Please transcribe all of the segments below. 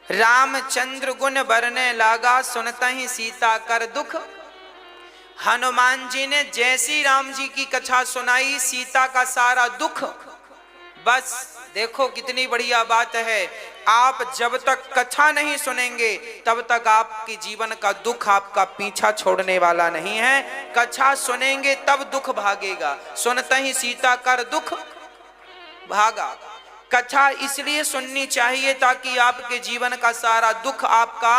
रामचंद्र गुण बरने लागा, सुनता ही सीता कर दुख। हनुमान जी ने जैसी राम जी की कथा सुनाई, सीता का सारा दुख, बस देखो कितनी बढ़िया बात है। आप जब तक कथा नहीं सुनेंगे तब तक आपके जीवन का दुख आपका पीछा छोड़ने वाला नहीं है। कथा सुनेंगे तब दुख भागेगा। सुनते ही सीता कर दुख भागा। कथा इसलिए सुननी चाहिए ताकि आपके जीवन का सारा दुख आपका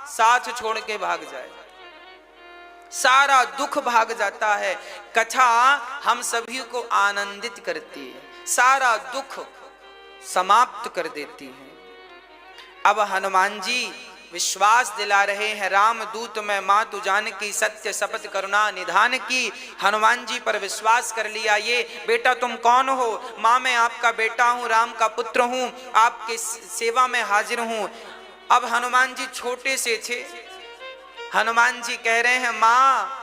साथ छोड़ के भाग जाए। सारा दुख भाग जाता है। कथा हम सभी को आनंदित करती है, सारा दुख समाप्त कर देती है। अब हनुमान जी विश्वास दिला रहे हैं, राम दूत मैं मातु जानकी, सत्य शपथ करुणा निधान की। हनुमान जी पर विश्वास कर लिया। ये बेटा तुम कौन हो? माँ मैं आपका बेटा हूँ, राम का पुत्र हूँ, आपके सेवा में हाजिर हूँ। अब हनुमान जी छोटे से थे। हनुमान जी कह रहे हैं माँ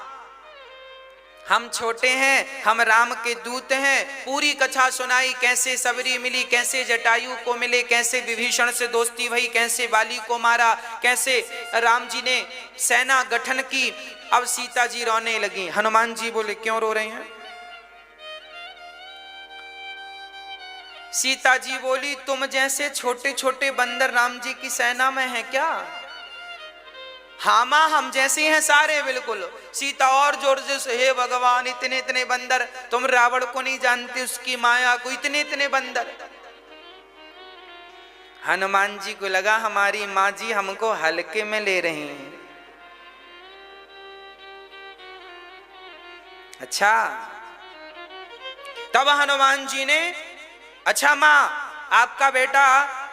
हम छोटे हैं, हम राम के दूत हैं। पूरी कथा सुनाई, कैसे सबरी मिली, कैसे जटायु को मिले, कैसे विभीषण से दोस्ती भई, कैसे बाली को मारा, कैसे राम जी ने सेना गठन की। अब सीता जी रोने लगी। हनुमान जी बोले क्यों रो रहे हैं? सीता जी बोली तुम जैसे छोटे छोटे बंदर राम जी की सेना में हैं क्या? हाँ माँ हम जैसे हैं सारे बिल्कुल। सीता और जोर से हे भगवान इतने इतने बंदर, तुम रावण को नहीं जानते, उसकी माया को, इतने इतने बंदर। हनुमान जी को लगा हमारी माँ जी हमको हल्के में ले रही हैं। अच्छा, तब हनुमान जी ने अच्छा माँ आपका बेटा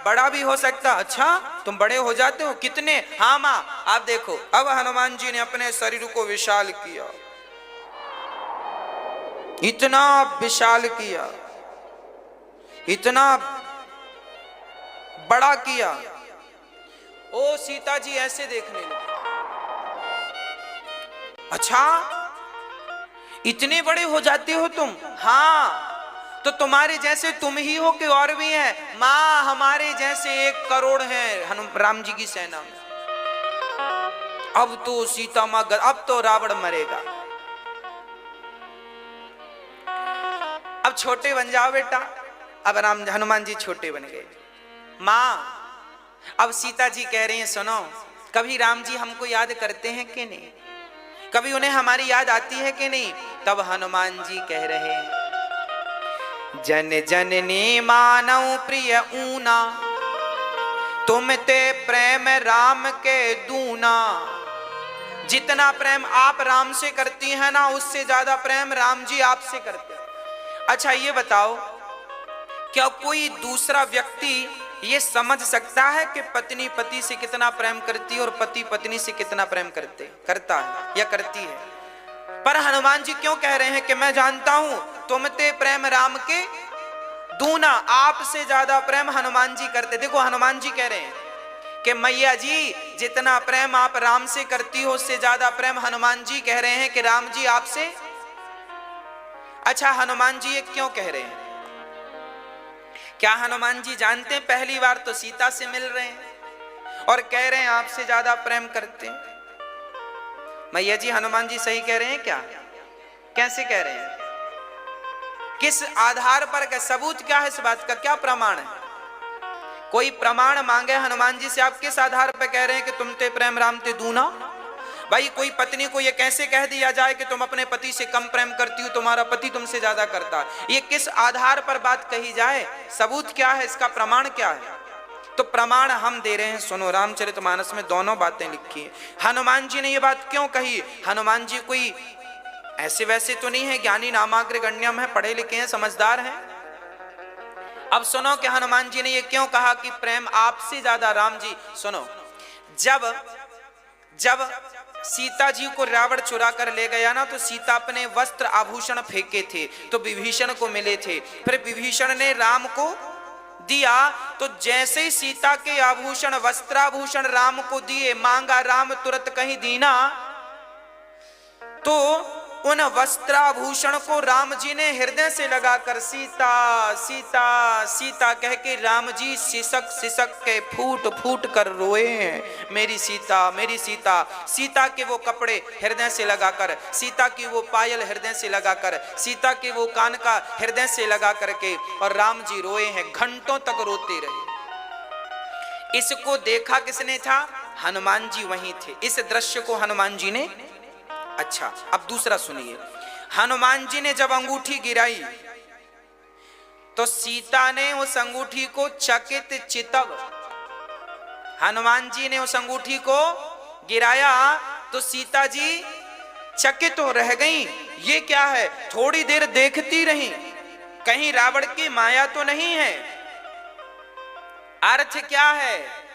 बड़ा भी हो सकता। अच्छा तुम बड़े हो जाते हो? कितने? हाँ माँ आप देखो। अब हनुमान जी ने अपने शरीर को विशाल किया, इतना विशाल किया, इतना बड़ा किया। ओ सीता जी ऐसे देखने लगी। अच्छा इतने बड़े हो जाते हो तुम? हाँ तो तुम्हारे जैसे तुम ही हो कि और भी हैं? माँ हमारे जैसे 1 करोड़ हैं राम जी की सेना में। अब तो सीता माँ, अब तो रावण मरेगा। अब छोटे बन जाओ बेटा। अब हनुमान जी छोटे बन गए। माँ अब सीता जी कह रही हैं सुनो, कभी राम जी हमको याद करते हैं कि नहीं? कभी उन्हें हमारी याद आती है कि नहीं? तब हनुमान जी कह रहे हैं जन जननी मानव प्रिय ऊना, तुम ते प्रेम राम के दूना। जितना प्रेम आप राम से करती हैं ना, उससे ज्यादा प्रेम राम जी आपसे करते हैं। अच्छा ये बताओ, क्या कोई दूसरा व्यक्ति ये समझ सकता है कि पत्नी पति से कितना प्रेम करती है और पति पत्नी से कितना प्रेम करता है या करती है? पर हनुमान जी क्यों कह रहे हैं कि मैं जानता हूं तुम ते प्रेम राम के दूना, आपसे ज्यादा प्रेम हनुमान जी करते। देखो हनुमान जी कह रहे हैं कि मैया जी जितना प्रेम आप राम से करती हो उससे ज्यादा प्रेम हनुमान जी कह रहे हैं कि राम जी आपसे। अच्छा हनुमान जी ये क्यों कह रहे हैं? क्या हनुमान जी जानते हैं पहली बार तो सीता से मिल रहे हैं और कह रहे हैं आपसे ज्यादा प्रेम करते हैं? मैया जी हनुमान जी सही कह रहे हैं क्या? कैसे कह रहे हैं? किस आधार पर? का सबूत क्या है इस बात का? क्या प्रमाण है? कोई प्रमाण मांगे हनुमान जी से, आप किस आधार पर कह रहे हैं कि तुम ते प्रेम राम ते दूना? भाई कोई पत्नी को ये कैसे कह दिया जाए कि तुम अपने पति से कम प्रेम करती हो, तुम्हारा पति तुमसे ज्यादा करता है? ये किस आधार पर बात कही जाए? सबूत क्या है इसका? प्रमाण क्या है? तो प्रमाण हम दे रहे हैं। सुनो, रामचरितमानस में दोनों बातें लिखी है। हनुमान जी ने ये बात क्यों कही? हनुमान जी कोई ऐसे वैसे तो नहीं है, ज्ञानी नामाग्र गण्यम है, पढ़े लिखे हैं, समझदार हैं। अब सुनो कि हनुमान जी ने ये क्यों कहा कि प्रेम आपसे ज्यादा राम जी। सुनो, जब सीता जी को रावण चुरा कर ले गया ना, तो सीता अपने वस्त्र आभूषण फेंके थे तो विभीषण को मिले थे। फिर विभीषण ने राम को दिया, तो जैसे ही सीता के आभूषण वस्त्राभूषण राम को दिए, मांगा राम तुरंत कहीं दीना, तो उन वस्त्राभूषण को राम जी ने हृदय से लगाकर सीता सीता सीता कह के राम जी सिसक सिसक के फूट फूट कर रोए हैं, मेरी सीता मेरी सीता। सीता के वो कपड़े हृदय से लगाकर, सीता की वो पायल हृदय से लगाकर, सीता के वो कान का हृदय से लगा करके, और राम जी रोए हैं, घंटों तक रोते रहे। इसको देखा किसने था? हनुमान जी वहीं थे। इस दृश्य को हनुमान जी ने, अच्छा अब दूसरा सुनिए, हनुमान जी ने जब अंगूठी गिराई तो सीता ने उस अंगूठी को चकित चितव, हनुमान जी ने उस अंगूठी को गिराया तो सीता जी चकित हो रह गईं। ये क्या है? थोड़ी देर देखती रही, कहीं रावण की माया तो नहीं है। अर्थ क्या है?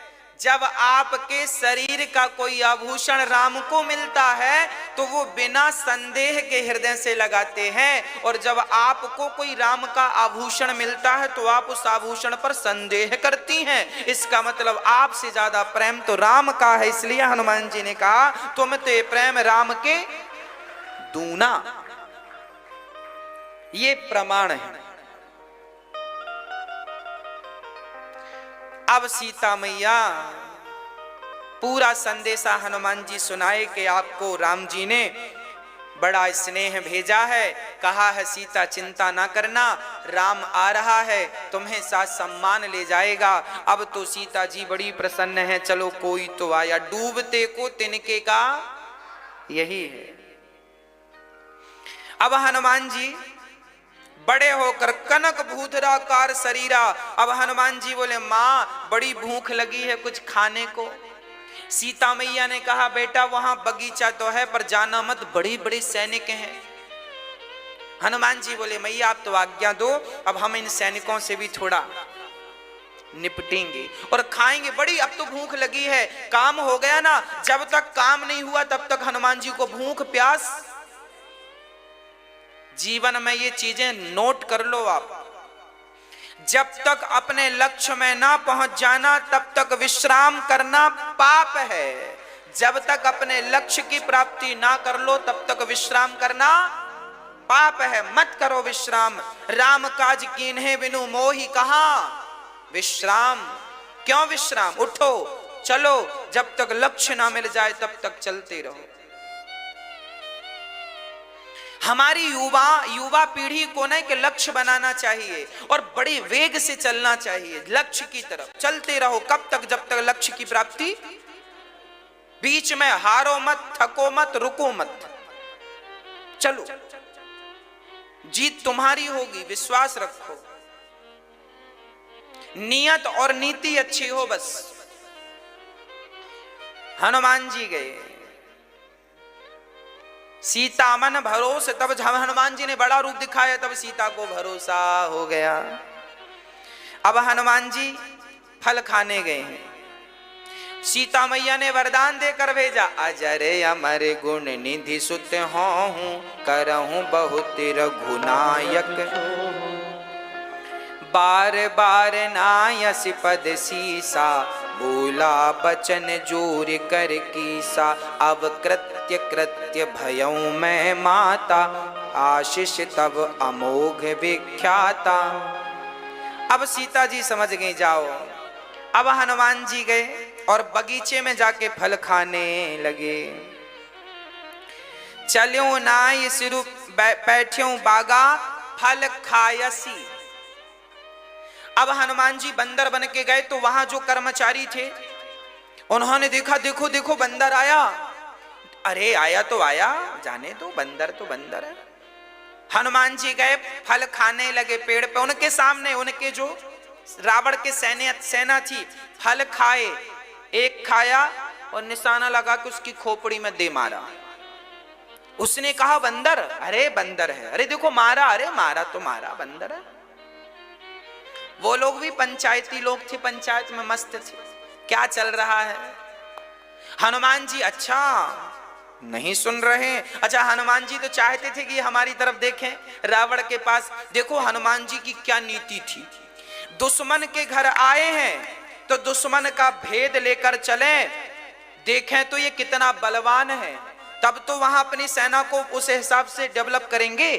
जब आपके शरीर का कोई आभूषण राम को मिलता है तो वो बिना संदेह के हृदय से लगाते हैं, और जब आपको कोई राम का आभूषण मिलता है तो आप उस आभूषण पर संदेह करती हैं। इसका मतलब आपसे ज्यादा प्रेम तो राम का है। इसलिए हनुमान जी ने कहा तुम तो प्रेम राम के दूना। ये प्रमाण है। अब सीता मैया पूरा संदेशा हनुमान जी सुनाए कि आपको राम जी ने बड़ा स्नेह भेजा है, कहा है सीता चिंता ना करना, राम आ रहा है, तुम्हें साथ सम्मान ले जाएगा। अब तो सीता जी बड़ी प्रसन्न है, चलो कोई तो आया। डूबते को तिनके का यही है। अब हनुमान जी बड़े होकर कनक भूधराकार शरीरा। अब हनुमान जी बोले माँ बड़ी भूख लगी है, कुछ खाने को। सीता मैया ने कहा बेटा वहां बगीचा तो है पर जाना मत, बड़े बड़े सैनिक हैं। हनुमान जी बोले मैया आप तो आज्ञा दो, अब हम इन सैनिकों से भी थोड़ा निपटेंगे और खाएंगे। बड़ी अब तो भूख लगी है, काम हो गया ना। जब तक काम नहीं हुआ तब तक हनुमान जी को भूख प्यास। जीवन में ये चीजें नोट कर लो आप। जब तक अपने लक्ष्य में ना पहुंच जाना तब तक विश्राम करना पाप है। जब तक अपने लक्ष्य की प्राप्ति ना कर लो तब तक विश्राम करना पाप है। मत करो विश्राम। राम काज कीन्हे बिनु मोहि कहा विश्राम। क्यों विश्राम? उठो चलो, जब तक लक्ष्य ना मिल जाए तब तक चलते रहो। हमारी युवा पीढ़ी को न कि लक्ष्य बनाना चाहिए और बड़े वेग से चलना चाहिए, लक्ष्य की तरफ चलते रहो। कब तक? जब तक लक्ष्य की प्राप्ति। बीच में हारो मत, थको मत, रुको मत, चलो। जीत तुम्हारी होगी, विश्वास रखो। नियत और नीति अच्छी हो बस। हनुमान जी गए, सीता मन भरोसे। तब जब हनुमान जी ने बड़ा रूप दिखाया तब सीता को भरोसा हो गया। अब हनुमान जी फल खाने गए हैं। सीता मैया ने वरदान देकर भेजा अजर अमर गुण निधि सुत हूँ करहूं बहुत रघुनायक बार बार नायस पद सीसा बोला बचन जोर कर कीसा अब कृत्य कृत्य भयऊ मैं माता आशीष तब अमोघ विख्याता। अब सीता जी समझ गई जाओ। अब हनुमान जी गए और बगीचे में जाके फल खाने लगे। चल्यो नाय सिरु बैठ्यों बागा फल खायसी। अब हनुमान जी बंदर बन के गए तो वहां जो कर्मचारी थे उन्होंने देखा, देखो देखो बंदर आया। अरे आया तो आया, जाने दो, बंदर तो बंदर है। हनुमान जी गए, फल खाने लगे पेड़ पे। उनके सामने उनके जो रावण के सेना थी, फल खाए। एक खाया और निशाना लगा के उसकी खोपड़ी में दे मारा। उसने कहा बंदर, अरे बंदर है, अरे देखो मारा, अरे मारा तो मारा, बंदर है। वो लोग भी पंचायती लोग थे, पंचायत में मस्त थे, क्या चल रहा है। हनुमान जी अच्छा नहीं सुन रहे। अच्छा हनुमान जी तो चाहते थे कि हमारी तरफ देखें, रावण के पास। देखो हनुमान जी की क्या नीति थी। दुश्मन के घर आए हैं तो दुश्मन का भेद लेकर चलें, देखें तो ये कितना बलवान है। तब तो वहां अपनी सेना को उस हिसाब से डेवलप करेंगे।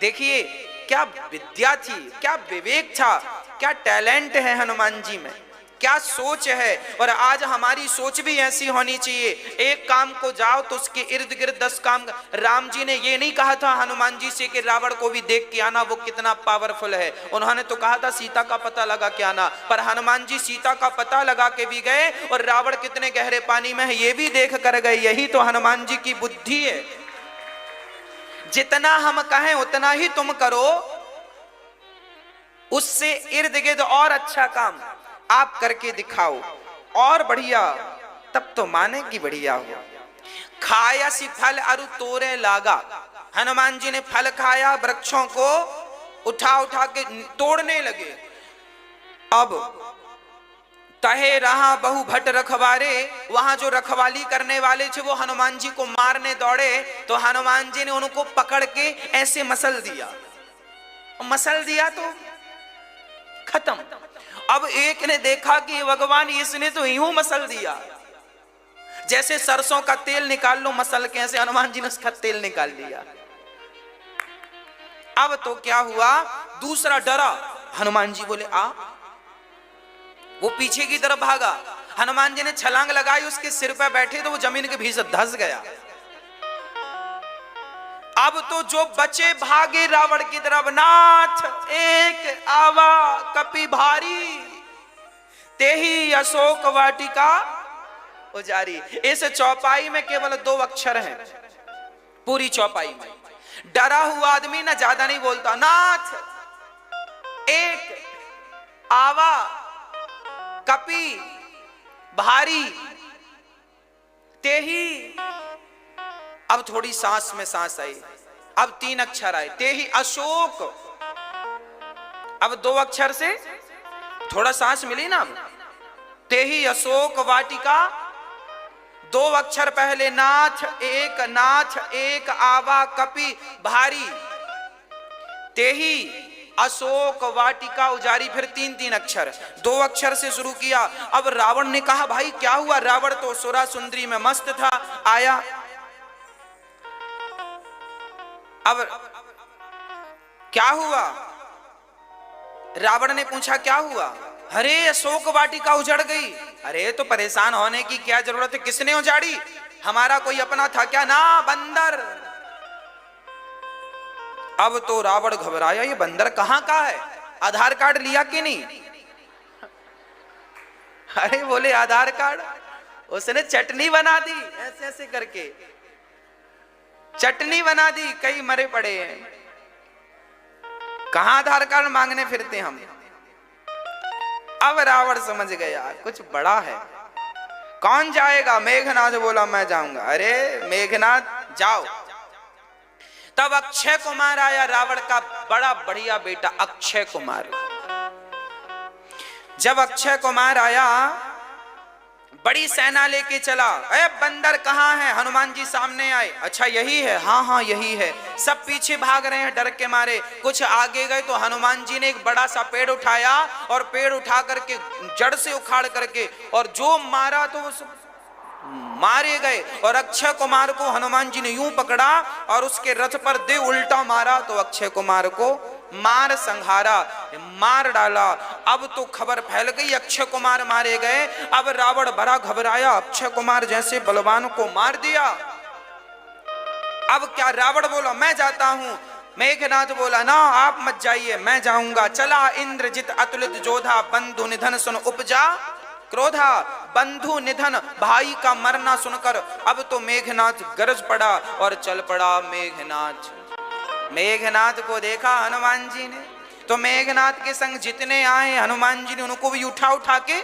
देखिए क्या विद्या थी, क्या विवेक था, क्या टैलेंट है हनुमान जी में, क्या सोच है। और आज हमारी सोच भी ऐसी होनी चाहिए, एक काम को जाओ तो उसके इर्द गिर्द 10 काम। राम जी ने ये नहीं कहा था हनुमान जी से कि रावण को भी देख के आना, वो कितना पावरफुल है। उन्होंने तो कहा था सीता का पता लगा के आना, पर हनुमान जी सीता का पता लगा के भी गए और रावण कितने गहरे पानी में है ये भी देख कर गए। यही तो हनुमान जी की बुद्धि है। जितना हम कहें उतना ही तुम करो, उससे इर्द गिर्द और अच्छा काम आप करके दिखाओ और बढ़िया, तब तो माने कि बढ़िया हो। खाया सी फल अरु तोरे लागा, हनुमान जी ने फल खाया, वृक्षों को उठा उठा के तोड़ने लगे। अब तहे रहा बहु भट रखवारे, वहां जो रखवाली करने वाले थे वो हनुमान जी को मारने दौड़े, तो हनुमान जी ने उनको पकड़ के ऐसे मसल दिया। मसल दिया तो खत्म। अब एक ने देखा कि भगवान इसने तो यूं मसल दिया, जैसे सरसों का तेल निकाल लो मसल के, ऐसे हनुमान जी ने उसका तेल निकाल लिया। अब तो क्या हुआ, दूसरा डरा, हनुमान जी बोले आ, वो पीछे की तरफ भागा। हनुमान जी ने छलांग लगाई, उसके सिर पर बैठे तो वो जमीन के भीतर धंस गया। अब तो जो बचे भागे रावण की तरफ, नाथ एक आवा कपि भारी, तेहि अशोक वाटिका उजारी। इस चौपाई में केवल 2 अक्षर हैं पूरी चौपाई में। डरा हुआ आदमी ना ज्यादा नहीं बोलता, नाथ एक आवा कपि भारी तेहि। अब थोड़ी सांस में सांस आई, अब 3 अक्षर आए, तेहि अशोक। अब 2 अक्षर से थोड़ा सांस मिली ना। अब तेहि अशोक वाटिका, 2 अक्षर पहले, नाथ एक आवा कपि भारी, तेहि अशोक वाटिका उजारी। फिर 3 अक्षर, 2 अक्षर से शुरू किया। अब रावण ने कहा भाई क्या हुआ, रावण तो सुरा सुंदरी में मस्त था, आया। अब क्या हुआ, रावण ने पूछा क्या हुआ, अरे अशोक वाटिका उजड़ गई। अरे तो परेशान होने की क्या जरूरत है, किसने उजाड़ी, हमारा कोई अपना था क्या, ना बंदर। अब तो रावण घबराया, ये बंदर कहां का है, आधार कार्ड लिया कि नहीं। अरे बोले आधार कार्ड, उसने चटनी बना दी, ऐसे ऐसे करके चटनी बना दी, कई मरे पड़े हैं। कहां आधार कार्ड मांगने फिरते हम। अब रावण समझ गया कुछ बड़ा है, कौन जाएगा, मेघनाथ बोला मैं जाऊंगा। अरे मेघनाथ जाओ। तब अक्षय कुमार आया, रावण का बड़ा बढ़िया बेटा अक्षय कुमार। जब अक्षय कुमार आया, बड़ी सेना लेके चला। अरे बंदर कहाँ है, हनुमान जी सामने आए, अच्छा यही है, हाँ हाँ यही है। सब पीछे भाग रहे हैं डर के मारे। कुछ आगे गए तो हनुमान जी ने एक बड़ा सा पेड़ उठाया और पेड़ उठा करके जड़ से उखाड़ करके और जो मारा तो वो मारे गए। और अक्षय कुमार को हनुमान जी ने यूं पकड़ा और उसके रथ पर दे उल्टा मारा तो अक्षय कुमार को मार संहारा, मार डाला। अब तो खबर फैल गई अक्षय कुमार मारे गए। अब रावण बड़ा घबराया, अक्षय कुमार जैसे बलवान को मार दिया। अब क्या, रावण बोला मैं जाता हूं, मेघनाथ बोला ना आप मत जाइए मैं जाऊंगा। चला इंद्रजित अतुलित जोधा, बंधु निधन सुन उपजा क्रोधा। बंधु निधन भाई का मरना सुनकर अब तो मेघनाथ गरज पड़ा और चल पड़ा। मेघनाथ को देखा हनुमान जी ने तो मेघनाथ के संग जितने आए हनुमान जी ने उनको भी उठा उठा के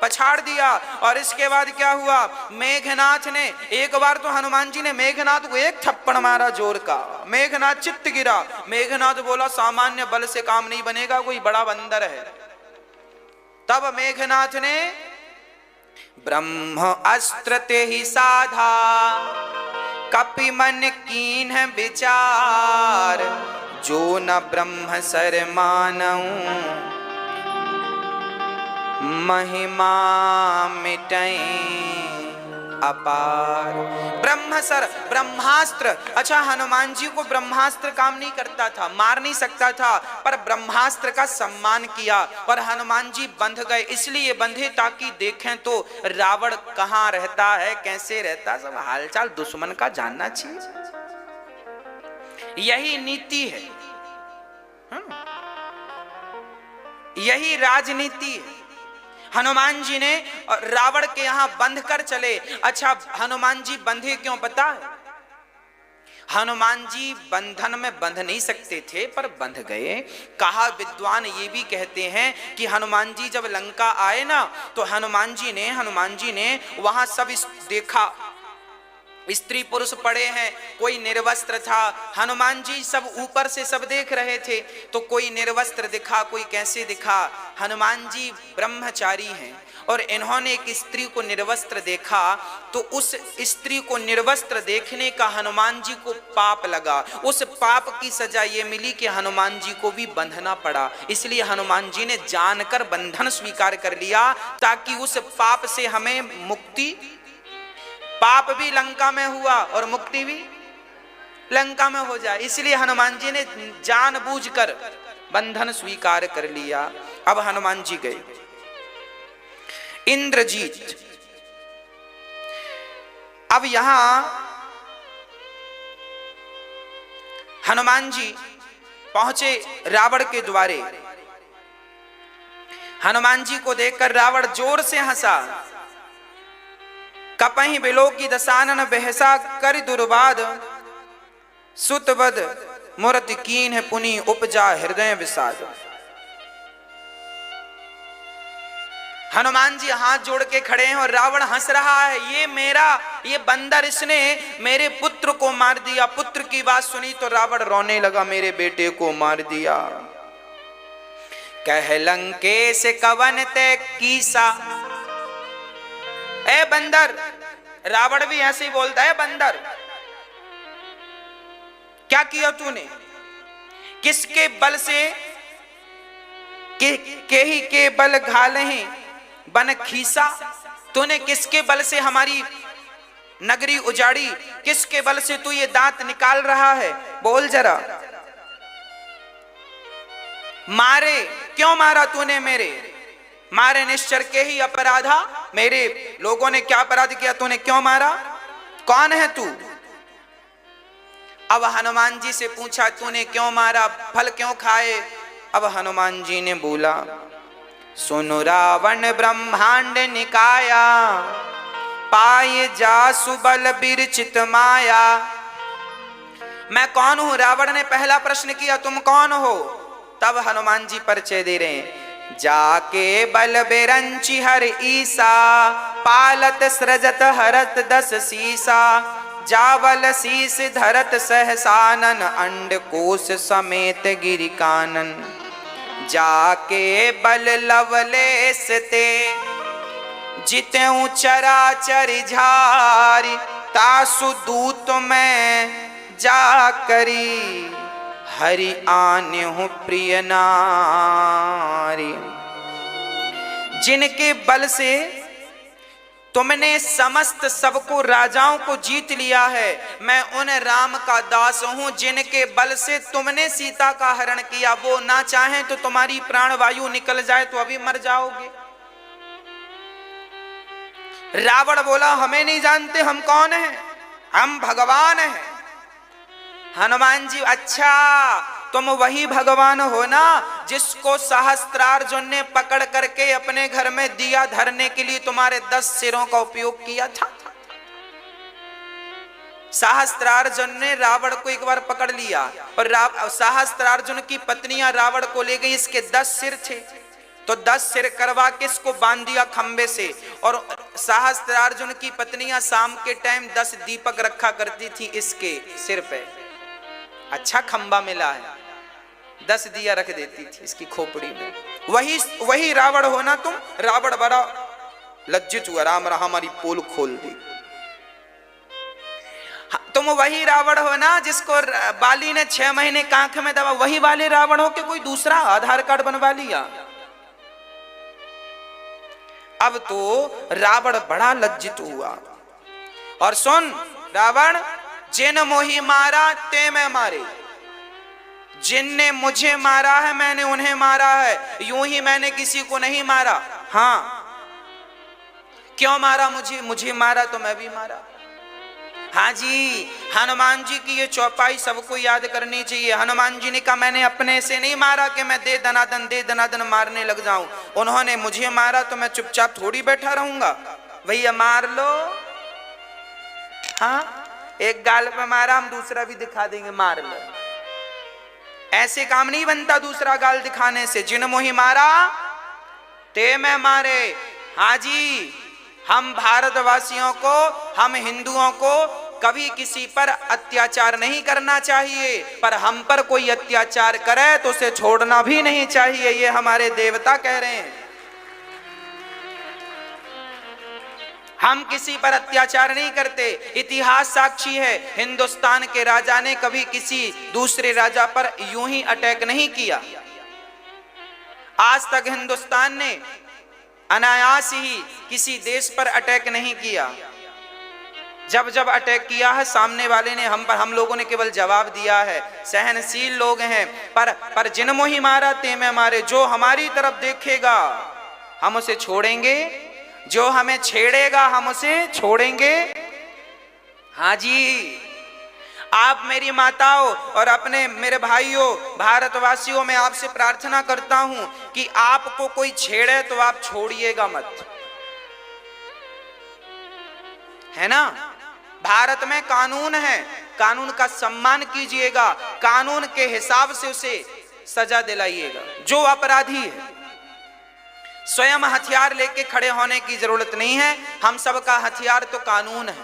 पछाड़ दिया। और इसके बाद क्या हुआ, मेघनाथ ने एक बार तो हनुमान जी ने मेघनाथ को एक थप्पड़ मारा जोर का, मेघनाथ चित्त गिरा। मेघनाथ बोला सामान्य बल से काम नहीं बनेगा, कोई बड़ा बंदर है। तब मेघनाथ ने ब्रह्म अस्त्र ते ही साधा, कपि मन कीन विचार। जो न ब्रह्म सर मानऊं, महिमा मिटई अपार। ब्रह्मसर ब्रह्मास्त्र, अच्छा हनुमान जी को ब्रह्मास्त्र काम नहीं करता था, मार नहीं सकता था, पर ब्रह्मास्त्र का सम्मान किया और हनुमान जी बंध गए। इसलिए बंधे ताकि देखें तो रावण कहां रहता है, कैसे रहता, सब हालचाल दुश्मन का जानना चाहिए। यही नीति है, यही राजनीति है। हनुमान जी ने रावण के यहां बंध कर चले। अच्छा हनुमान जी बंधे क्यों पता है? हनुमान जी बंधन में बंध नहीं सकते थे पर बंध गए। कहा विद्वान ये भी कहते हैं कि हनुमान जी जब लंका आए ना तो हनुमान जी ने वहां सब देखा, स्त्री पुरुष पड़े हैं, कोई निर्वस्त्र था। हनुमान जी सब ऊपर से सब देख रहे थे, तो कोई निर्वस्त्र दिखा, कोई कैसे दिखा। हनुमान जी ब्रह्मचारी हैं और इन्होंने एक स्त्री को निर्वस्त्र देखा, तो उस स्त्री को निर्वस्त्र देखने का हनुमान जी को पाप लगा। उस पाप की सजा ये मिली कि हनुमान जी को भी बंधना पड़ा। इसलिए हनुमान जी ने जानकर बंधन स्वीकार कर लिया ताकि उस पाप से हमें मुक्ति, पाप भी लंका में हुआ और मुक्ति भी लंका में हो जाए, इसलिए हनुमान जी ने जानबूझकर बंधन स्वीकार कर लिया। अब हनुमान जी गए। इंद्रजीत, अब यहां हनुमान जी पहुंचे रावण के द्वारे। हनुमान जी को देखकर रावण जोर से हंसा। कपहि बिलो की दसानन बहसा कर दुर्बाद, सुतवद मूर्ति कीन है पुनि उपजा हृदय विषाद। हनुमान जी हाथ जोड़ के खड़े हैं और रावण हंस रहा है। ये बंदर, इसने मेरे पुत्र को मार दिया। पुत्र की बात सुनी तो रावण रोने लगा, मेरे बेटे को मार दिया। कह लंकेश कवन ते कीसा, ए बंदर, रावण भी ऐसे ही बोलता है, बंदर क्या किया तूने? किसके बल से के ही के बल घाले बन खीसा, तूने किसके बल से हमारी नगरी उजाड़ी? किसके बल से तू ये दांत निकाल रहा है? बोल जरा। मारे, क्यों मारा तूने? मेरे मारे निश्चर के ही अपराधा, मेरे लोगों ने क्या अपराध किया, तूने क्यों मारा? कौन है तू? अब हनुमान जी से पूछा तूने क्यों मारा, फल क्यों खाए? अब हनुमान जी ने बोला, सुनो रावण ब्रह्मांड निकाया, पाए जा सुबल बिरचित माया। मैं कौन हूं? रावण ने पहला प्रश्न किया, तुम कौन हो? तब हनुमान जी परिचय दे रहे हैं। जाके बल बेरंची हर ईसा, पालत सृजत हरत दस सीसा, जावल शीस धरत सहसानन, अंड कोश समेत गिरि कानन। जाके बल लवलेस ते, जितेऊ चराचर झारी, तासु दूत में जा करी, हरि आने हूं प्रिय नारी। जिनके बल से तुमने समस्त सबको, राजाओं को जीत लिया है, मैं उन राम का दास हूं जिनके बल से तुमने सीता का हरण किया। वो ना चाहे तो तुम्हारी प्राण वायु निकल जाए तो अभी मर जाओगे। रावण बोला, हमें नहीं जानते, हम कौन हैं? हम भगवान हैं। हनुमान जी, अच्छा तुम वही भगवान हो ना जिसको सहस्त्रार्जुन ने पकड़ करके अपने घर में दिया धरने के लिए तुम्हारे 10 सिरों का उपयोग किया था। सहस्त्रार्जुन ने रावण को एक बार पकड़ लिया और सहस्त्रार्जुन की पत्नियां रावण को ले गई। इसके 10 सिर थे तो 10 सिर करवा के इसको बांध दिया खंबे से। और सहस्त्रार्जुन की पत्नियां शाम के टाइम 10 दीपक रखा करती थी इसके सिर पे। अच्छा खंबा मिला है, 10 दिया रख देती थी इसकी खोपड़ी में। वही रावण हो ना तुम? रावण बड़ा लज्जित हुआ, राम रहा हमारी पोल खोल दी। तुम वही रावण हो ना जिसको बाली ने 6 महीने कांख में दबा? वही वाले रावण हो कि कोई दूसरा आधार कार्ड बनवा लिया? अब तो रावण बड़ा लज्जित हुआ। और सुन रावण, जिन मोही मारा ते मैं मारे, जिनने मुझे मारा है मैंने उन्हें मारा है, यूं ही मैंने किसी को नहीं मारा। हाँ, क्यों मारा मुझे? मुझे मारा तो मैं भी मारा। हाँ जी, हनुमान जी की ये चौपाई सबको याद करनी चाहिए। हनुमान जी ने कहा मैंने अपने से नहीं मारा कि मैं दे दनादन मारने लग जाऊं। उन्होंने मुझे मारा तो मैं चुपचाप थोड़ी बैठा रहूंगा। भैया मार लो। हाँ, एक गाल पे मारा, हम दूसरा भी दिखा देंगे, मार लो। ऐसे काम नहीं बनता दूसरा गाल दिखाने से। जिन मोही मारा ते मैं मारे। हाँ जी, हम भारतवासियों को, हम हिंदुओं को कभी किसी पर अत्याचार नहीं करना चाहिए, पर हम पर कोई अत्याचार करे तो उसे छोड़ना भी नहीं चाहिए। ये हमारे देवता कह रहे हैं। हम किसी पर अत्याचार नहीं करते। इतिहास साक्षी है, हिंदुस्तान के राजा ने कभी किसी दूसरे राजा पर यूं ही अटैक नहीं किया। आज तक हिंदुस्तान ने अनायास ही किसी देश पर अटैक नहीं किया। जब जब अटैक किया है सामने वाले ने हम लोगों ने केवल जवाब दिया है। सहनशील लोग हैं। पर जिन मोही मारा ते मैं मारे। जो हमारी तरफ देखेगा हम उसे छोड़ेंगे, जो हमें छेड़ेगा हम उसे छोड़ेंगे। हाँ जी, आप मेरी माताओं और अपने मेरे भाइयों भारतवासियों, मैं आपसे प्रार्थना करता हूं कि आपको कोई छेड़े तो आप छोड़िएगा मत, है ना। भारत में कानून है, कानून का सम्मान कीजिएगा, कानून के हिसाब से उसे सजा दिलाइएगा। जो अपराधी है स्वयं हथियार लेके खड़े होने की जरूरत नहीं है। हम सबका हथियार तो कानून है,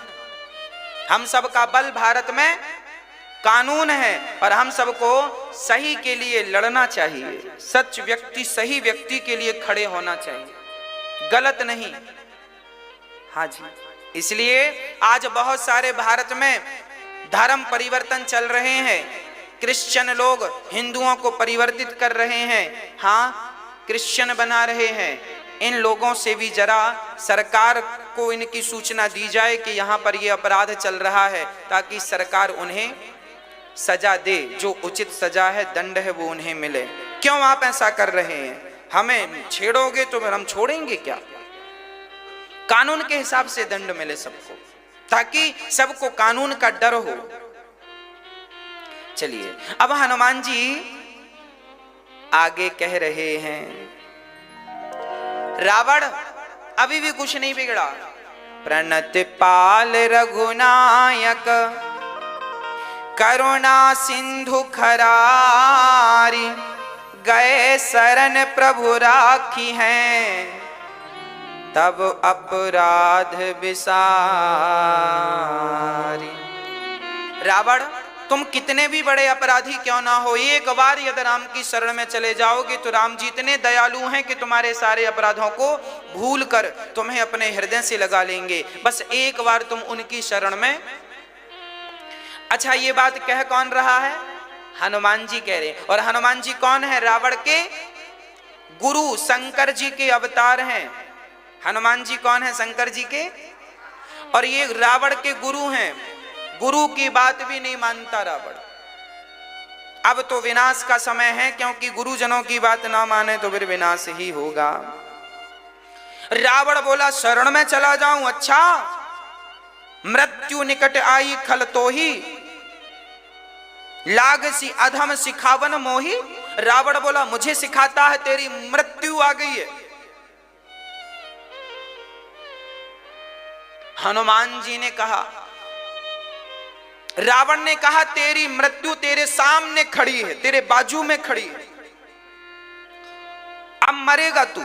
हम सबका बल भारत में कानून है, और हम सबको सही के लिए लड़ना चाहिए। सच व्यक्ति, सही व्यक्ति के लिए खड़े होना चाहिए, गलत नहीं। हाँ जी, इसलिए आज बहुत सारे भारत में धर्म परिवर्तन चल रहे हैं। क्रिश्चियन लोग हिंदुओं को परिवर्तित कर रहे हैं, हाँ, क्रिश्चियन बना रहे हैं। इन लोगों से भी जरा सरकार को इनकी सूचना दी जाए कि यहाँ पर ये अपराध चल रहा है, ताकि सरकार उन्हें सजा दे। जो उचित सजा है, दंड है, वो उन्हें मिले। क्यों आप ऐसा कर रहे हैं? हमें छेड़ोगे तो फिर हम छोड़ेंगे क्या? कानून के हिसाब से दंड मिले सबको, ताकि सबको कानून का डर हो। चलिए, अब हनुमान जी आगे कह रहे हैं, रावण अभी भी कुछ नहीं बिगड़ा। प्रणति पाल रघुनायक करुणा सिंधु खरारी, गए शरण प्रभु राखी हैं, तब अपराध विसारी। रावण, तुम कितने भी बड़े अपराधी क्यों ना हो, एक बार यदि राम की शरण में चले जाओगे तो राम जी इतने दयालु हैं कि तुम्हारे सारे अपराधों को भूल कर तुम्हें अपने हृदय से लगा लेंगे। बस एक बार तुम उनकी शरण में। अच्छा, ये बात कह कौन रहा है? हनुमान जी कह रहे। और हनुमान जी कौन है? रावण के गुरु, शंकर जी के अवतार हैं। हनुमान जी कौन है? शंकर जी के, और ये रावण के गुरु हैं। गुरु की बात भी नहीं मानता रावण। अब तो विनाश का समय है, क्योंकि गुरुजनों की बात ना माने तो फिर विनाश ही होगा। रावण बोला शरण में चला जाऊं, अच्छा, मृत्यु निकट आई खल तो ही, लाग सी अधम सिखावन मोही। रावण बोला मुझे सिखाता है, तेरी मृत्यु आ गई है। हनुमान जी ने कहा, रावण ने कहा तेरी मृत्यु तेरे सामने खड़ी है, तेरे बाजू में खड़ी है, अब मरेगा तू।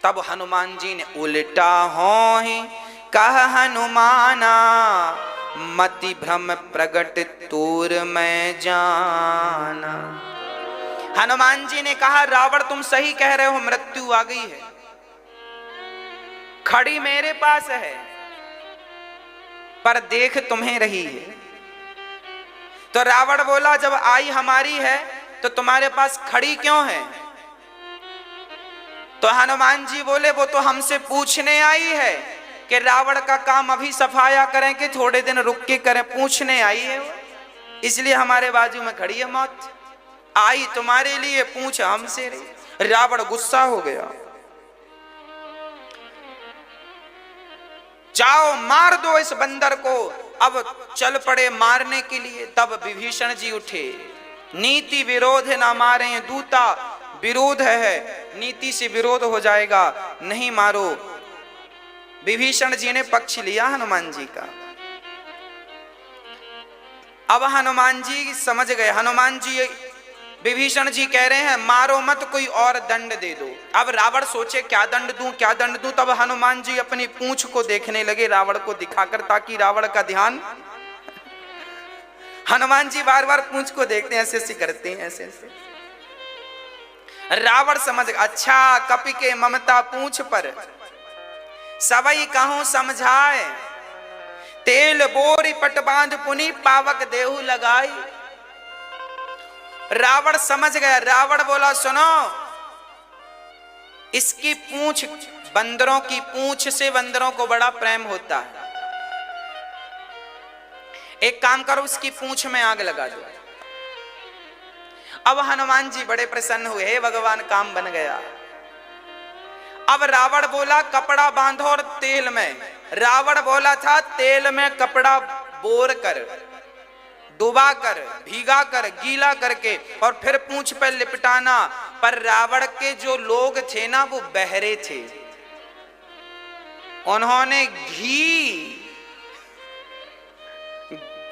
तब हनुमान जी ने उल्टा हो ही कहा हनुमाना, मति भ्रम प्रगट तूर में जाना। हनुमान जी ने कहा रावण तुम सही कह रहे हो, मृत्यु आ गई है, खड़ी मेरे पास है, पर देख तुम्हें रही है। तो रावण बोला जब आई हमारी है तो तुम्हारे पास खड़ी क्यों है? तो हनुमान जी बोले वो तो हमसे पूछने आई है कि रावण का काम अभी सफाया करें कि थोड़े दिन रुक के करें, पूछने आई है वो, इसलिए हमारे बाजू में खड़ी है मौत। आई तुम्हारे लिए, पूछ हमसे रही। रावण गुस्सा हो गया, जाओ मार दो इस बंदर को। अब चल पड़े मारने के लिए। तब विभीषण जी उठे, नीति विरोध न मारे दूता, विरोध है, नीति से विरोध हो जाएगा, नहीं मारो। विभीषण जी ने पक्ष लिया हनुमान जी का। अब हनुमान जी समझ गए, हनुमान जी विभीषण जी कह रहे हैं मारो मत, कोई और दंड दे दो। अब रावण सोचे क्या दंड दूं, क्या दंड दूं। तब हनुमान जी अपनी पूंछ को देखने लगे रावण को दिखाकर, ताकि रावण का ध्यान, हनुमान जी बार बार पूंछ को देखते हैं, ऐसे ऐसे करते हैं, ऐसे ऐसे। रावण समझ गया, अच्छा कपि के ममता पूंछ पर, सबई कहूं समझाए, तेल बोरी पट बांध पुनि पावक देहु लगाई। रावण समझ गया। रावण बोला सुनो, इसकी पूंछ, बंदरों की पूंछ से बंदरों को बड़ा प्रेम होता है, एक काम करो इसकी पूंछ में आग लगा दो। अब हनुमान जी बड़े प्रसन्न हुए, हे भगवान काम बन गया। अब रावण बोला कपड़ा बांधो और तेल में, रावण बोला था तेल में कपड़ा बोर कर, डुबा कर, भीगा कर, गीला करके और फिर पूंछ पर लिपटाना। पर रावण के जो लोग थे ना वो बहरे थे, उन्होंने घी,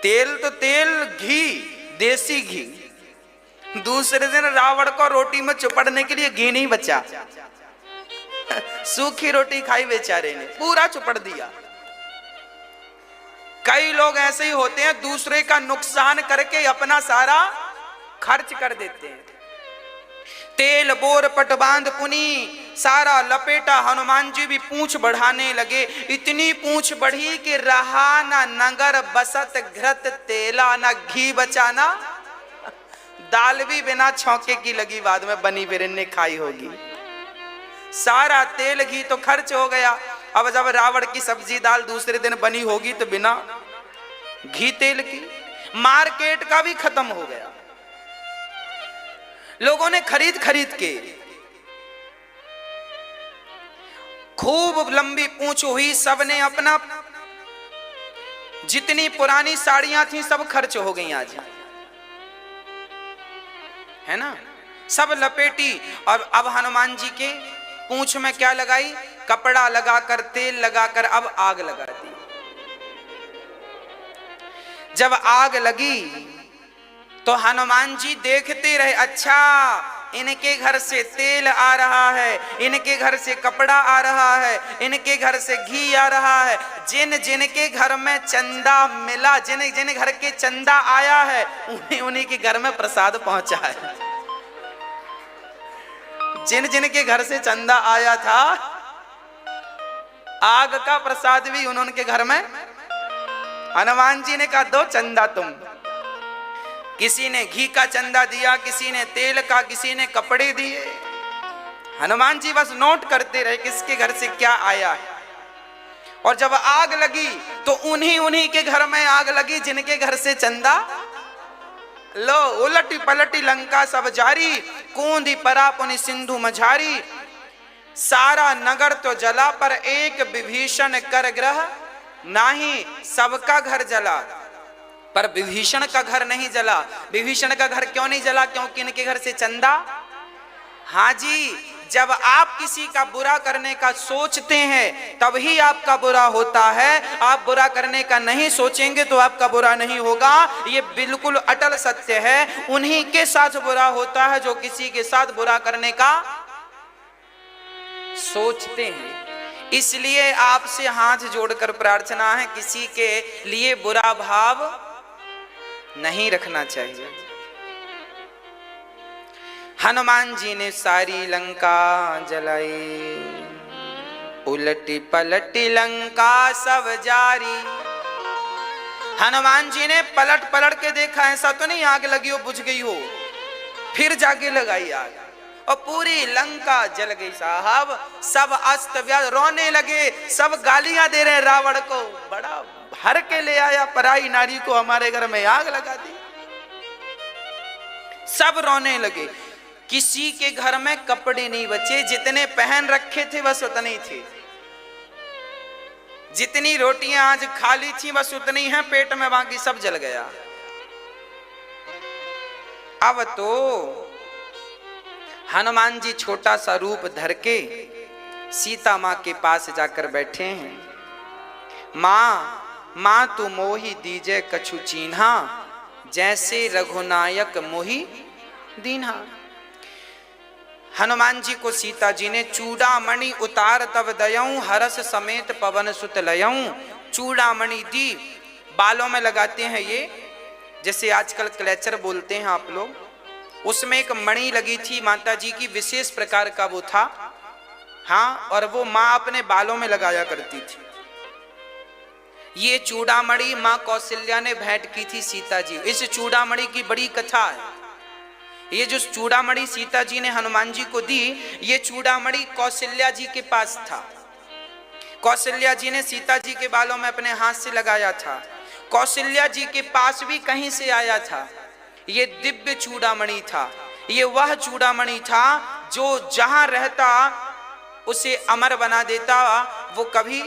तेल तो तेल, घी, देसी घी, दूसरे दिन रावण को रोटी में चुपड़ने के लिए घी नहीं बचा, सूखी रोटी खाई बेचारे ने, पूरा चुपड़ दिया। कई लोग ऐसे ही होते हैं, दूसरे का नुकसान करके अपना सारा खर्च कर देते हैं। तेल बोर पट बांध पुनी, सारा लपेटा। हनुमान जी भी पूंछ बढ़ाने लगे, इतनी पूंछ बढ़ी कि रहा ना नगर बसत घृत तेला, ना घी बचाना, दाल भी बिना छौंके की लगी, बाद में बनी बिरन ने खाई होगी। सारा तेल घी तो खर्च हो गया। अब जब रावण की सब्जी दाल दूसरे दिन बनी होगी तो बिना घी तेल की, मार्केट का भी खत्म हो गया। लोगों ने खरीद खरीद के, खूब लंबी पूंछ हुई, सबने अपना, जितनी पुरानी साड़ियां थी सब खर्च हो गई आज, है ना, सब लपेटी। और अब हनुमान जी के पूंछ में क्या लगाई, कपड़ा लगाकर, तेल लगाकर अब आग लगा दी। जब आग लगी तो हनुमान जी देखते रहे, अच्छा इनके घर से तेल आ रहा है, इनके घर से कपड़ा आ रहा है, इनके घर से घी आ रहा है। जिन जिनके घर में चंदा मिला, जिन जिन घर के चंदा आया है, उन्हीं उन्हीं के घर में प्रसाद पहुंचा है। जिन जिन के घर से चंदा आया था, आग का प्रसाद भी उन्होंने घर में। हनुमान जी ने कहा दो चंदा तुम। किसी ने घी का चंदा दिया, किसी ने तेल का, किसी ने कपड़े दिए। हनुमान जी बस नोट करते रहे किसके घर से क्या आया है। और जब आग लगी तो उन्हीं उन्हीं के घर में आग लगी जिनके घर से चंदा। लो उलटी पलटी लंका सब जारी, कूंदी परा पुनि सिंधु मझारी। सारा नगर तो जला पर एक विभीषण कर ग्रह नाही, सबका घर जला पर विभीषण का घर नहीं जला। विभीषण का घर क्यों नहीं जला? क्योंकि इनके घर से चंदा। हाँ जी, जब आप किसी का बुरा करने का सोचते हैं तभी आपका बुरा होता है। आप बुरा करने का नहीं सोचेंगे तो आपका बुरा नहीं होगा। ये बिल्कुल अटल सत्य है। उन्हीं के साथ बुरा होता है जो किसी के साथ बुरा करने का सोचते हैं। इसलिए आपसे हाथ जोड़कर प्रार्थना है, किसी के लिए बुरा भाव नहीं रखना चाहिए। हनुमान जी ने सारी लंका जलाई, उलटी पलटी लंका सब जारी। हनुमान जी ने पलट पलट के देखा, ऐसा तो नहीं आग लगी हो बुझ गई हो, फिर जाके लगाई आग। और पूरी लंका जल गई साहब। सब अस्त व्यस्त रोने लगे, सब गालियां दे रहे रावण को, बड़ा भर के ले आया पराई नारी को, हमारे घर में आग लगा दी। सब रोने लगे। किसी के घर में कपड़े नहीं बचे, जितने पहन रखे थे बस उतने ही थे। जितनी रोटियां आज खाली थी बस उतनी हैं पेट में, बाकी सब जल गया। अब तो हनुमान जी छोटा सा रूप धर के सीता मां के पास जाकर बैठे हैं। मां तू मोहि दीजे कछु चीन्हा, जैसे रघुनायक मोहि दीन्हा। हनुमान जी को सीता जी ने चूड़ामणि उतार तब दयऊं, हरस समेत पवन सुत लयऊं। चूड़ामणि दी, बालों में लगाते हैं ये, जैसे आजकल क्लेचर बोलते हैं आप लोग, उसमें एक मणि लगी थी माता जी की, विशेष प्रकार का वो था। हाँ, और वो माँ अपने बालों में लगाया करती थी। ये चूड़ामणि माँ कौशल्या ने भेंट की थी सीता जी। इस चूड़ामणि की बड़ी कथा है। ये जो चूड़ामणि सीता जी ने हनुमान जी को दी, ये चूड़ामणि कौशल्या जी के पास था। कौशल्या जी ने सीता जी के बालों में अपने हाथ से लगाया था। कौशल्या जी के पास भी कहीं से आया था। ये दिव्य चूड़ामणि था। ये वह चूड़ामणि था जो जहां रहता उसे अमर बना देता। वो कभी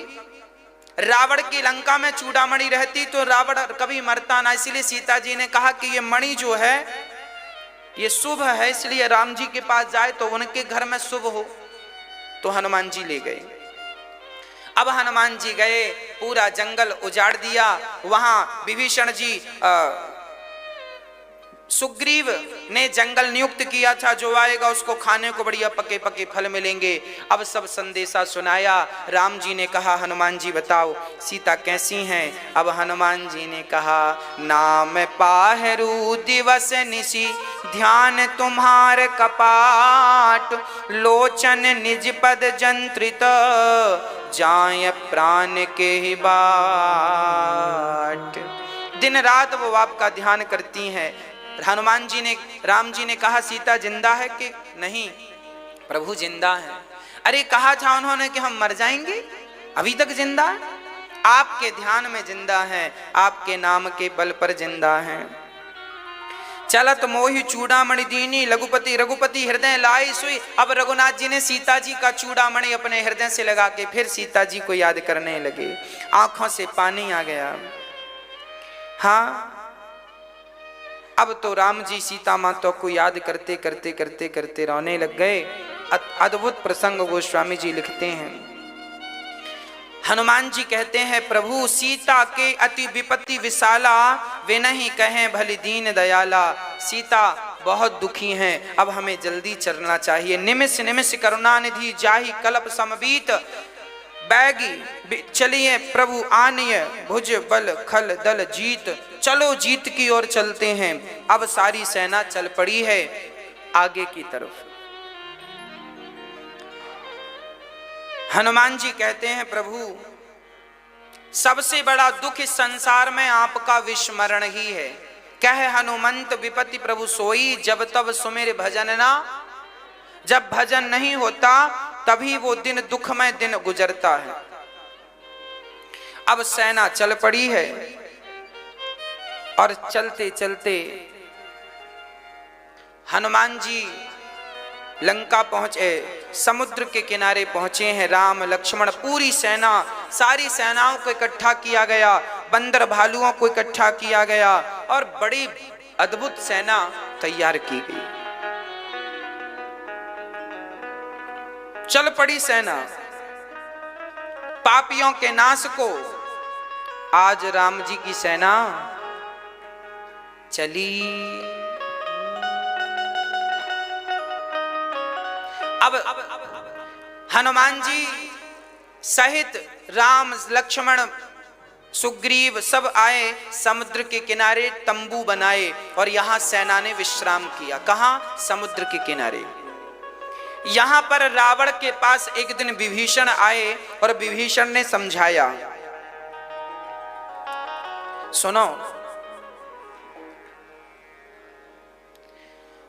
रावण की लंका में चूड़ामणि रहती तो रावण कभी मरता ना। इसलिए सीता जी ने कहा कि ये मणि जो है ये शुभ है, इसलिए राम जी के पास जाए तो उनके घर में शुभ हो। तो हनुमान जी ले गए। अब हनुमान जी गए, पूरा जंगल उजाड़ दिया। वहां विभीषण जी सुग्रीव ने जंगल नियुक्त किया था, जो आएगा उसको खाने को बढ़िया पके पके फल मिलेंगे। अब सब संदेशा सुनाया। राम जी ने कहा हनुमान जी बताओ सीता कैसी हैं। अब हनुमान जी ने कहा नाम पाहरू दिवस निशि, ध्यान तुम्हार कपाट, लोचन निज पद जंत्रित, जाय प्राण के ही बाट। दिन रात वो आपका ध्यान करती हैं। हनुमान जी ने, राम जी ने कहा सीता जिंदा है कि नहीं? प्रभु जिंदा है। अरे कहा था उन्होंने कि हम मर जाएंगे, अभी तक जिंदा है। आपके ध्यान में जिंदा है, आपके नाम के बल पर जिंदा है। चलत मोहि चूड़ामणि दीनी, लघुपति रघुपति हृदय लाई सुई। अब रघुनाथ जी ने सीता जी का चूड़ामणि अपने हृदय से लगा के फिर सीता जी को याद करने लगे। आंखों से पानी आ गया। हाँ, अब तो राम जी सीता माता को याद करते करते करते करते रोने लग गए। अद्भुत प्रसंग गोस्वामी जी लिखते हैं। हनुमान जी कहते हैं प्रभु सीता के अति विपत्ति विशाला, वे नहीं कहें भली दीन दयाला। सीता बहुत दुखी हैं, अब हमें जल्दी चलना चाहिए। निमिष निमिष करुणा निधि, जाहि कल्प समबीत, बैगी चलिए प्रभु आनिय, भुज बल खल दल जीत। चलो जीत की ओर चलते हैं। अब सारी सेना चल पड़ी है आगे की तरफ। हनुमान जी कहते हैं प्रभु सबसे बड़ा दुख इस संसार में आपका विस्मरण ही है। कह हनुमंत विपत्ति प्रभु सोई, जब तब सुमेर भजन ना। जब भजन नहीं होता तभी वो दिन दुखमय दिन गुजरता है। अब सेना चल पड़ी है और चलते चलते हनुमान जी लंका पहुंचे, समुद्र के किनारे पहुंचे हैं। राम लक्ष्मण पूरी सेना, सारी सेनाओं को इकट्ठा किया गया, बंदर भालुओं को इकट्ठा किया गया और बड़ी अद्भुत सेना तैयार की गई। चल पड़ी सेना पापियों के नाश को। आज राम जी की सेना चली। अब हनुमान जी सहित राम लक्ष्मण सुग्रीव सब आए, समुद्र के किनारे तंबू बनाए और यहां सेना ने विश्राम किया। कहां? समुद्र के किनारे। यहां पर रावण के पास एक दिन विभीषण आए और विभीषण ने समझाया, सुनो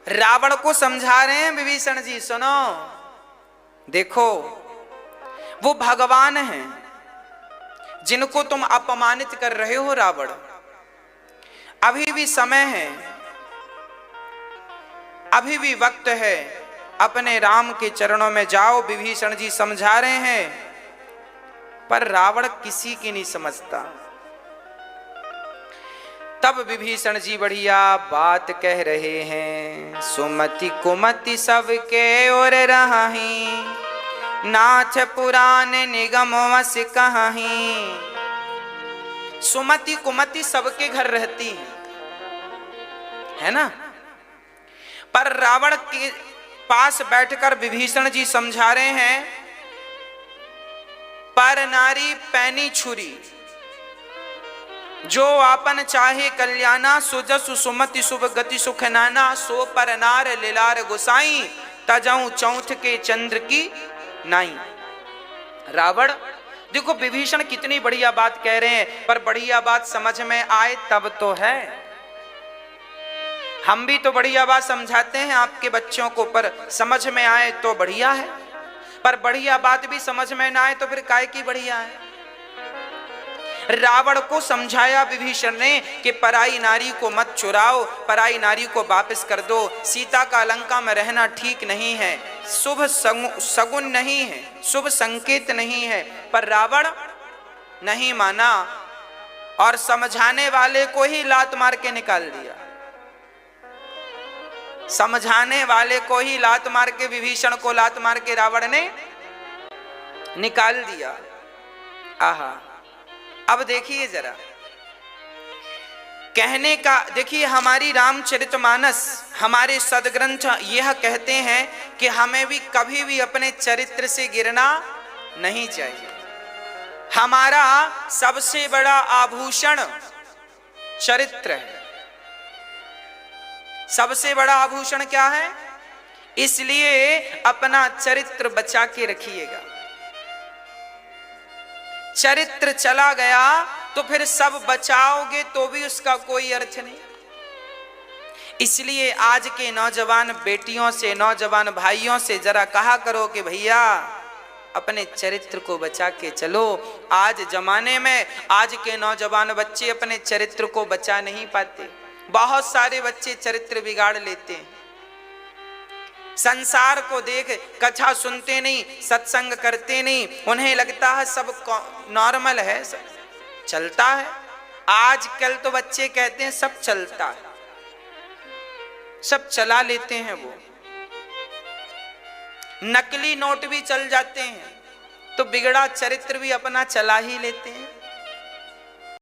रावण को समझा रहे हैं विभीषण जी, सुनो देखो वो भगवान हैं जिनको तुम अपमानित कर रहे हो रावण। अभी भी समय है, अभी भी वक्त है, अपने राम के चरणों में जाओ। विभीषण जी समझा रहे हैं, पर रावण किसी की नहीं समझता। तब विभीषण जी बढ़िया बात कह रहे हैं, सुमति कुमति सबके ओर रही, नाथ पुराण निगम वस कहीं। सुमति कुमति सबके घर रहती है ना, पर रावण के पास बैठकर विभीषण जी समझा रहे हैं, पर नारी पैनी छुरी, जो आपन चाहे कल्याणा, सुजसु सुमति शुभ गति सुख नाना, सो पर नार लीलार गुसाई, तजऊ चौथ के चंद्र की नाई। रावण देखो विभीषण कितनी बढ़िया बात कह रहे हैं, पर बढ़िया बात समझ में आए तब तो है। हम भी तो बढ़िया बात समझाते हैं आपके बच्चों को, पर समझ में आए तो बढ़िया है, पर बढ़िया बात भी समझ में ना आए तो फिर काय की बढ़िया है। रावण को समझाया विभीषण ने कि पराई नारी को मत चुराओ, पराई नारी को वापस कर दो, सीता का लंका में रहना ठीक नहीं है, शुभ सगुन नहीं है, शुभ संकेत नहीं है। पर रावण नहीं माना और समझाने वाले को ही लात मार के निकाल दिया। समझाने वाले को ही लात मार के, विभीषण को लात मार के रावण ने निकाल दिया। आहा, अब देखिए जरा कहने का, देखिए हमारी रामचरितमानस, हमारे सदग्रंथ यह कहते हैं कि हमें भी कभी भी अपने चरित्र से गिरना नहीं चाहिए। हमारा सबसे बड़ा आभूषण चरित्र है। सबसे बड़ा आभूषण क्या है? इसलिए अपना चरित्र बचा के रखिएगा। चरित्र चला गया तो फिर सब बचाओगे तो भी उसका कोई अर्थ नहीं। इसलिए आज के नौजवान बेटियों से, नौजवान भाइयों से जरा कहा करो कि भैया अपने चरित्र को बचा के चलो। आज जमाने में आज के नौजवान बच्चे अपने चरित्र को बचा नहीं पाते। बहुत सारे बच्चे चरित्र बिगाड़ लेते हैं। संसार को देख कथा सुनते नहीं, सत्संग करते नहीं, उन्हें लगता है सब नॉर्मल है, सब चलता है। आजकल तो बच्चे कहते हैं सब चलता है, सब चला लेते हैं। वो नकली नोट भी चल जाते हैं तो बिगड़ा चरित्र भी अपना चला ही लेते हैं।